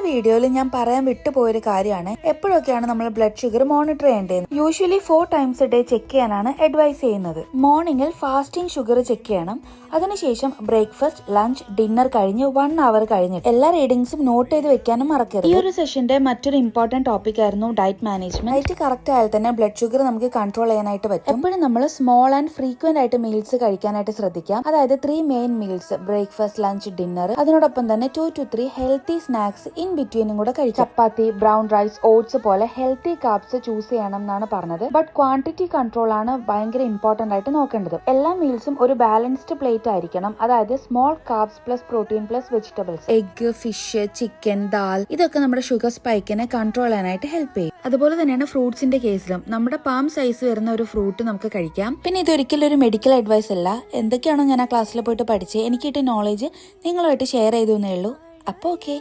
വീഡിയോയിൽ ഞാൻ പറയാൻ വിട്ടുപോയൊരു കാര്യമാണ് എപ്പോഴൊക്കെയാണ് നമ്മൾ ബ്ലഡ് ഷുഗർ മോണിറ്റർ ചെയ്യേണ്ടത്. Usually 4 times a day check ചെയ്യാനാണ് അഡ്വൈസ് ചെയ്യുന്നത്. മോർണിംഗിൽ ഫാസ്റ്റിംഗ് ഷുഗർ ചെക്ക് ചെയ്യണം. അതിനുശേഷം ബ്രേക്ക്ഫാസ്റ്റ്, ലഞ്ച്, ഡിന്നർ കഴിഞ്ഞ് 1 hour കഴിഞ്ഞിട്ട് എല്ലാ റീഡിങ്സും നോട്ട് ചെയ്ത് വെക്കാനും മറക്കരുത്. ഈ ഒരു സെഷന്റെ മറ്റൊരു ഇമ്പോർട്ടന്റ് ടോപ്പിക് ആയിരുന്നു ഡയറ്റ് മാനേജ്മെന്റ്. ഡയറ്റ് കറക്റ്റ് ആയാൽ തന്നെ ബ്ലഡ് ഷുഗർ നമുക്ക് കൺട്രോൾ ചെയ്യാനായിട്ട് പറ്റും. എപ്പോഴും നമ്മൾ സ്മോൾ ആൻഡ് ഫ്രീക്വന്റ് ആയിട്ട് മീൽസ് കഴിക്കാനായിട്ട് ശ്രദ്ധിക്കാം. അതായത് 3 main meals, breakfast, lunch, dinner. അതിനോടൊപ്പം തന്നെ 2 to 3 ഹെൽത്തി സ്നാക്സ് ഇൻ ബിറ്റ്വീനും കൂടെ കഴിക്കാം. ചപ്പാത്തി, ബ്രൗൺ റൈസ്, ഓട്സ് പോലെ ഹെൽത്തി കാർബ്സ് ചൂസ് ചെയ്യണം എന്നാണ് പറഞ്ഞത്. ബട്ട് ക്വാണ്ടിറ്റി കൺട്രോൾ ആണ് ഭയങ്കര ഇമ്പോർട്ടന്റ് ആയിട്ട് നോക്കേണ്ടത്. എല്ലാ മീൽസും ഒരു ബാലൻസ്ഡ് പ്ലേറ്റ് ആയിരിക്കണം. അതായത് small carbs plus protein plus vegetables. Egg, fish, chicken, dal ഇതൊക്കെ നമ്മുടെ ഷുഗർ സ്പൈക്കിനെ കൺട്രോൾ ചെയ്യാനായിട്ട് ഹെൽപ്പ് ചെയ്യും. അതുപോലെ തന്നെയാണ് ഫ്രൂട്ട്സിന്റെ കേസിലും. നമ്മുടെ പാം സൈസ് വരുന്ന ഒരു ഫ്രൂട്ട് നമുക്ക് കഴിക്കാം. പിന്നെ ഇതൊരിക്കലും ഒരു മെഡിക്കൽ അഡ്വൈസ് അല്ല. എന്തൊക്കെയാണോ ഞാൻ ആ ക്ലാസ്സിൽ പോയിട്ട് പഠിച്ച് എനിക്ക് കിട്ടിയ നോളേജ് നിങ്ങളുമായിട്ട് ഷെയർ ചെയ്തു എന്നേ ഉള്ളൂ. അപ്പോൾ ഓക്കെ.